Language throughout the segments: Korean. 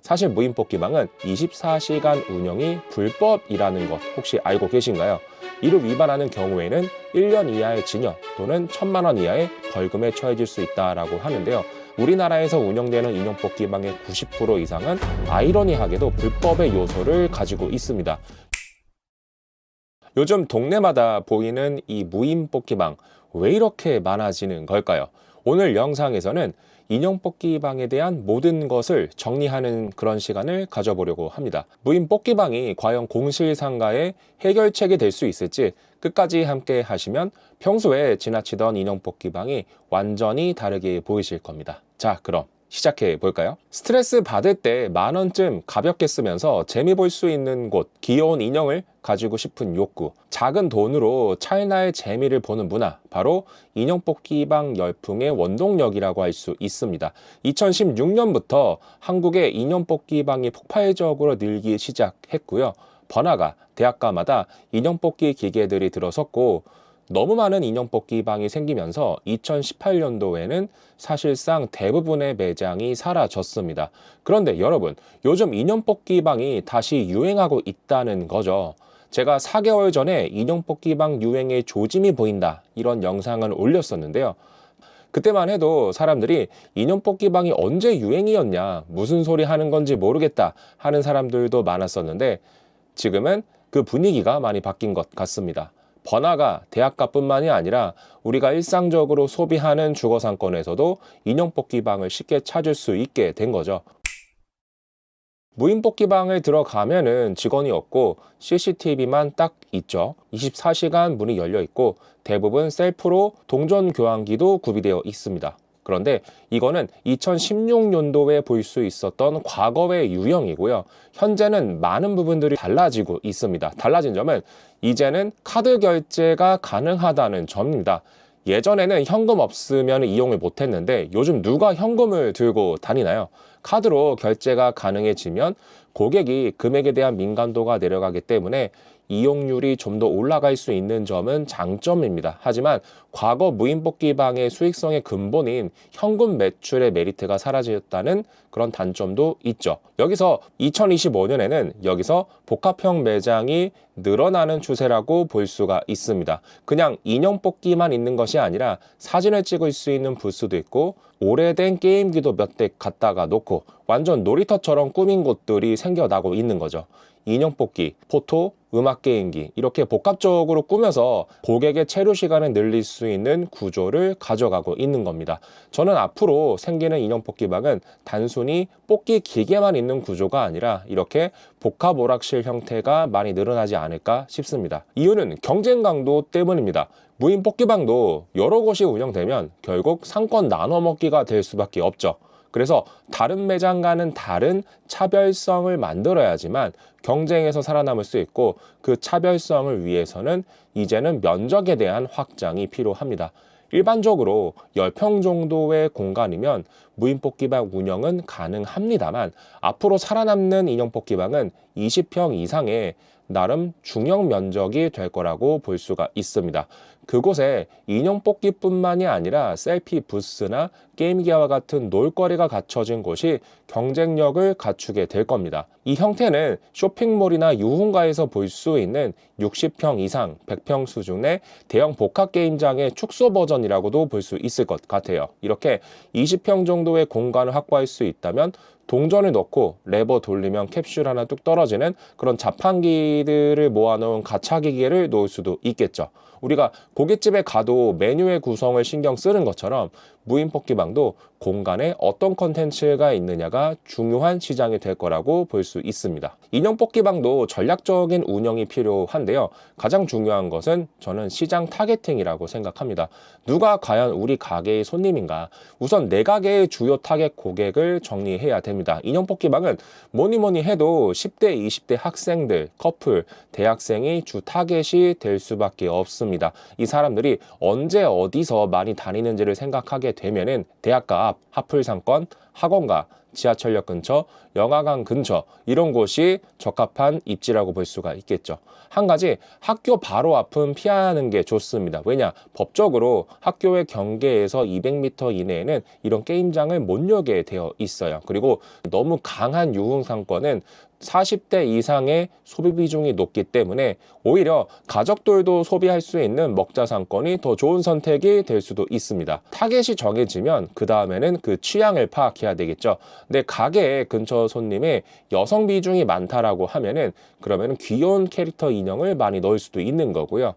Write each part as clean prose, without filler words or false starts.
사실 무인 뽑기방은 24시간 운영이 불법이라는 것 혹시 알고 계신가요? 이를 위반하는 경우에는 1년 이하의 징역 또는 1,000만 원 이하의 벌금에 처해질 수 있다라고 하는데요. 우리나라에서 운영되는 인형 뽑기방의 90% 이상은 아이러니하게도 불법의 요소를 가지고 있습니다. 요즘 동네마다 보이는 이 무인 뽑기방, 왜 이렇게 많아지는 걸까요? 오늘 영상에서는 인형 뽑기방에 대한 모든 것을 정리하는 그런 시간을 가져보려고 합니다. 무인 뽑기방이 과연 공실상가의 해결책이 될 수 있을지 끝까지 함께 하시면 평소에 지나치던 인형 뽑기방이 완전히 다르게 보이실 겁니다. 자, 그럼 시작해 볼까요? 스트레스 받을 때 10,000원쯤 가볍게 쓰면서 재미 볼 수 있는 곳, 귀여운 인형을 가지고 싶은 욕구, 작은 돈으로 찰나의 재미를 보는 문화, 바로 인형 뽑기방 열풍의 원동력이라고 할 수 있습니다. 2016년부터 한국의 인형 뽑기방이 폭발적으로 늘기 시작했고요. 번화가, 대학가마다 인형 뽑기 기계들이 들어섰고 너무 많은 인형 뽑기방이 생기면서 2018년도에는 사실상 대부분의 매장이 사라졌습니다. 그런데 여러분, 요즘 인형 뽑기방이 다시 유행하고 있다는 거죠. 제가 4개월 전에 인형 뽑기방 유행의 조짐이 보인다, 이런 영상을 올렸었는데요. 그때만 해도 사람들이 인형 뽑기방이 언제 유행이었냐, 무슨 소리 하는 건지 모르겠다 하는 사람들도 많았었는데 지금은 그 분위기가 많이 바뀐 것 같습니다. 번화가, 대학가뿐만이 아니라 우리가 일상적으로 소비하는 주거상권에서도 인형 뽑기방을 쉽게 찾을 수 있게 된 거죠. 무인 뽑기방을 들어가면은 직원이 없고 CCTV만 딱 있죠. 24시간 문이 열려 있고 대부분 셀프로 동전 교환기도 구비되어 있습니다. 그런데 이거는 2016년도에 볼 수 있었던 과거의 유형이고요. 현재는 많은 부분들이 달라지고 있습니다. 달라진 점은 이제는 카드 결제가 가능하다는 점입니다. 예전에는 현금 없으면 이용을 못했는데 요즘 누가 현금을 들고 다니나요? 카드로 결제가 가능해지면 고객이 금액에 대한 민감도가 내려가기 때문에 이용률이 좀 더 올라갈 수 있는 점은 장점입니다. 하지만 과거 무인 뽑기방의 수익성의 근본인 현금 매출의 메리트가 사라졌다는 그런 단점도 있죠. 여기서 2025년에는 여기서 복합형 매장이 늘어나는 추세라고 볼 수가 있습니다. 그냥 인형 뽑기만 있는 것이 아니라 사진을 찍을 수 있는 부스도 있고 오래된 게임기도 몇 대 갖다가 놓고 완전 놀이터처럼 꾸민 곳들이 생겨나고 있는 거죠. 인형 뽑기, 포토, 음악 게임기 이렇게 복합적으로 꾸며서 고객의 체류 시간을 늘릴 수 있는 구조를 가져가고 있는 겁니다. 저는 앞으로 생기는 인형 뽑기방은 단순히 뽑기 기계만 있는 구조가 아니라 이렇게 복합 오락실 형태가 많이 늘어나지 않을까 싶습니다. 이유는 경쟁 강도 때문입니다. 무인 뽑기방도 여러 곳이 운영되면 결국 상권 나눠 먹기가 될 수밖에 없죠. 그래서 다른 매장과는 다른 차별성을 만들어야지만 경쟁에서 살아남을 수 있고 그 차별성을 위해서는 이제는 면적에 대한 확장이 필요합니다. 일반적으로 10평 정도의 공간이면 무인 뽑기방 운영은 가능합니다만 앞으로 살아남는 인형 뽑기방은 20평 이상의 나름 중형 면적이 될 거라고 볼 수가 있습니다. 그곳에 인형 뽑기뿐만이 아니라 셀피 부스나 게임기와 같은 놀거리가 갖춰진 곳이 경쟁력을 갖추게 될 겁니다. 이 형태는 쇼핑몰이나 유흥가에서 볼 수 있는 60평 이상, 100평 수준의 대형 복합 게임장의 축소 버전이라고도 볼 수 있을 것 같아요. 이렇게 20평 정도의 공간을 확보할 수 있다면 동전을 넣고 레버 돌리면 캡슐 하나 뚝 떨어지는 그런 자판기들을 모아놓은 가차 기계를 놓을 수도 있겠죠. 우리가 고깃집에 가도 메뉴의 구성을 신경 쓰는 것처럼 무인 뽑기방도 공간에 어떤 컨텐츠가 있느냐가 중요한 시장이 될 거라고 볼 수 있습니다. 인형 뽑기방도 전략적인 운영이 필요한데요. 가장 중요한 것은 저는 시장 타겟팅이라고 생각합니다. 누가 과연 우리 가게의 손님인가? 우선 내 가게의 주요 타겟 고객을 정리해야 됩니다. 인형 뽑기방은 뭐니 해도 10대, 20대 학생들, 커플, 대학생이 주 타겟이 될 수밖에 없습니다. 이 사람들이 언제 어디서 많이 다니는지를 생각하게 되면은 대학가 앞, 하플 상권, 학원가, 지하철역 근처, 영화관 근처 이런 곳이 적합한 입지라고 볼 수가 있겠죠. 한 가지 학교 바로 앞은 피하는 게 좋습니다. 왜냐? 법적으로 학교의 경계에서 200m 이내에는 이런 게임장을 못 열게 되어 있어요. 그리고 너무 강한 유흥 상권은 40대 이상의 소비 비중이 높기 때문에 오히려 가족들도 소비할 수 있는 먹자 상권이 더 좋은 선택이 될 수도 있습니다. 타겟이 정해지면 그 다음에는 그 취향을 파악해야 되겠죠. 근데 가게 근처 손님의 여성 비중이 많다라고 하면은 그러면은 귀여운 캐릭터 인형을 많이 넣을 수도 있는 거고요.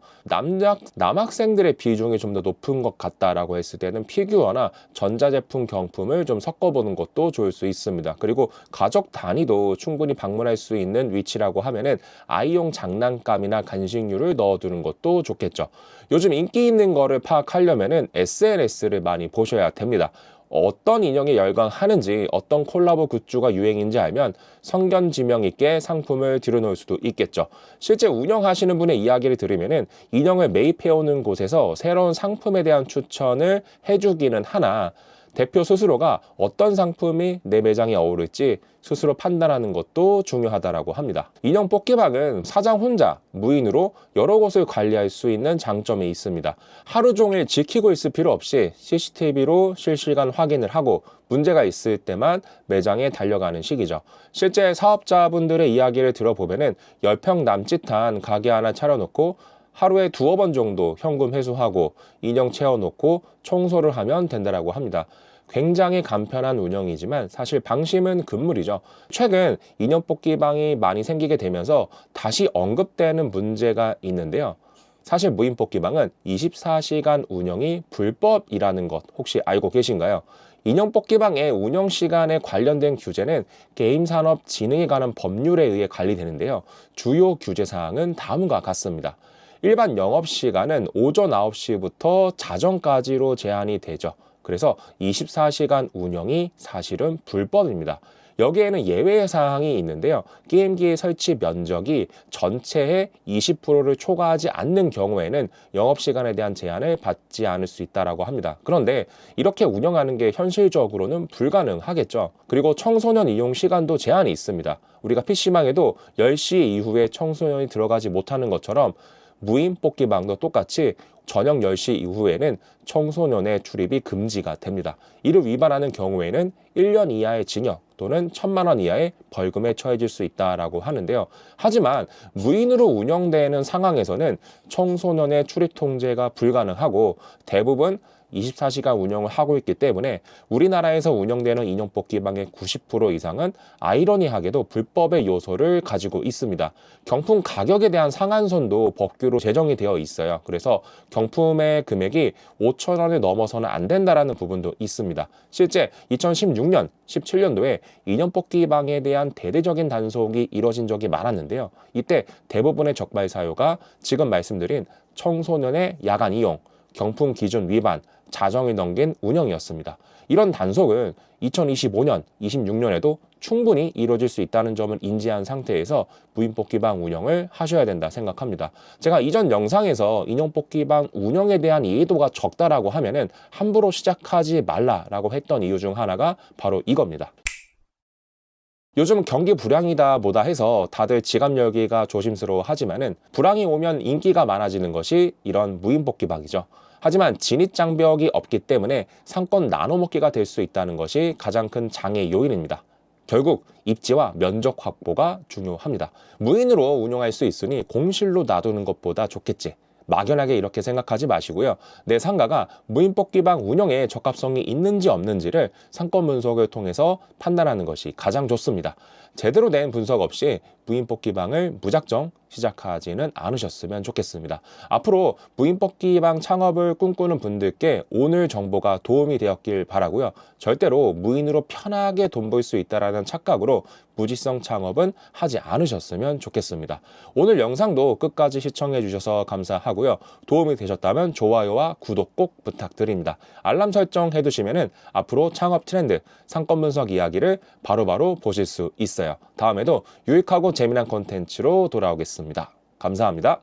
남학생들의 비중이 좀 더 높은 것 같다라고 했을 때는 피규어나 전자제품 경품을 좀 섞어보는 것도 좋을 수 있습니다. 그리고 가족 단위도 충분히 방문할 수 있는 위치라고 하면은 아이용 장난감이나 간식류를 넣어두는 것도 좋겠죠. 요즘 인기 있는 거를 파악하려면은 SNS를 많이 보셔야 됩니다. 어떤 인형에 열광하는지, 어떤 콜라보 굿즈가 유행인지 알면 성견지명 있게 상품을 들여놓을 수도 있겠죠. 실제 운영하시는 분의 이야기를 들으면은 인형을 매입해오는 곳에서 새로운 상품에 대한 추천을 해주기는 하나 대표 스스로가 어떤 상품이 내 매장에 어우를지 스스로 판단하는 것도 중요하다고 합니다. 인형 뽑기방은 사장 혼자 무인으로 여러 곳을 관리할 수 있는 장점이 있습니다. 하루 종일 지키고 있을 필요 없이 CCTV로 실시간 확인을 하고 문제가 있을 때만 매장에 달려가는 식이죠. 실제 사업자분들의 이야기를 들어보면은 10평 남짓한 가게 하나 차려놓고 하루에 2-번 정도 현금 회수하고 인형 채워놓고 청소를 하면 된다고 합니다. 굉장히 간편한 운영이지만 사실 방심은 금물이죠. 최근 인형 뽑기방이 많이 생기게 되면서 다시 언급되는 문제가 있는데요. 사실 무인 뽑기방은 24시간 운영이 불법이라는 것 혹시 알고 계신가요? 인형 뽑기방의 운영 시간에 관련된 규제는 게임산업진흥에 관한 법률에 의해 관리되는데요. 주요 규제 사항은 다음과 같습니다. 일반 영업시간은 오전 9시부터 자정까지로 제한이 되죠. 그래서 24시간 운영이 사실은 불법입니다. 여기에는 예외 사항이 있는데요. 게임기의 설치 면적이 전체의 20%를 초과하지 않는 경우에는 영업시간에 대한 제한을 받지 않을 수 있다고 합니다. 그런데 이렇게 운영하는 게 현실적으로는 불가능하겠죠. 그리고 청소년 이용 시간도 제한이 있습니다. 우리가 PC방에도 10시 이후에 청소년이 들어가지 못하는 것처럼 무인 뽑기방도 똑같이 저녁 10시 이후에는 청소년의 출입이 금지가 됩니다. 이를 위반하는 경우에는 1년 이하의 징역 또는 1,000만 원 이하의 벌금에 처해질 수 있다고 하는데요. 하지만 무인으로 운영되는 상황에서는 청소년의 출입 통제가 불가능하고 대부분 24시간 운영을 하고 있기 때문에 우리나라에서 운영되는 인형 뽑기방의 90% 이상은 아이러니하게도 불법의 요소를 가지고 있습니다. 경품 가격에 대한 상한선도 법규로 제정이 되어 있어요. 그래서 경품의 금액이 5,000원을 넘어서는 안 된다라는 부분도 있습니다. 실제 2016년, 17년도에 인형 뽑기방에 대한 대대적인 단속이 이뤄진 적이 많았는데요. 이때 대부분의 적발 사유가 지금 말씀드린 청소년의 야간 이용, 경품 기준 위반, 자정을 넘긴 운영이었습니다. 이런 단속은 2025년, 26년에도 충분히 이루어질 수 있다는 점을 인지한 상태에서 무인 뽑기방 운영을 하셔야 된다 생각합니다. 제가 이전 영상에서 인형 뽑기방 운영에 대한 이해도가 적다라고 하면은 함부로 시작하지 말라라고 했던 이유 중 하나가 바로 이겁니다. 요즘 경기 불황이다 뭐다 해서 다들 지갑 열기가 조심스러워 하지만은 불황이 오면 인기가 많아지는 것이 이런 무인 뽑기방이죠. 하지만 진입장벽이 없기 때문에 상권 나눠먹기가 될 수 있다는 것이 가장 큰 장애 요인입니다. 결국 입지와 면적 확보가 중요합니다. 무인으로 운영할 수 있으니 공실로 놔두는 것보다 좋겠지. 막연하게 이렇게 생각하지 마시고요. 내 상가가 무인 뽑기방 운영에 적합성이 있는지 없는지를 상권 분석을 통해서 판단하는 것이 가장 좋습니다. 제대로 된 분석 없이 무인 뽑기방을 무작정 시작하지는 않으셨으면 좋겠습니다. 앞으로 무인 뽑기방 창업을 꿈꾸는 분들께 오늘 정보가 도움이 되었길 바라고요. 절대로 무인으로 편하게 돈 벌 수 있다는 착각으로 무지성 창업은 하지 않으셨으면 좋겠습니다. 오늘 영상도 끝까지 시청해 주셔서 감사하고요. 도움이 되셨다면 좋아요와 구독 꼭 부탁드립니다. 알람 설정 해두시면 앞으로 창업 트렌드, 상권 분석 이야기를 바로바로 보실 수 있어요. 다음에도 유익하고 재미난 콘텐츠로 돌아오겠습니다. 감사합니다.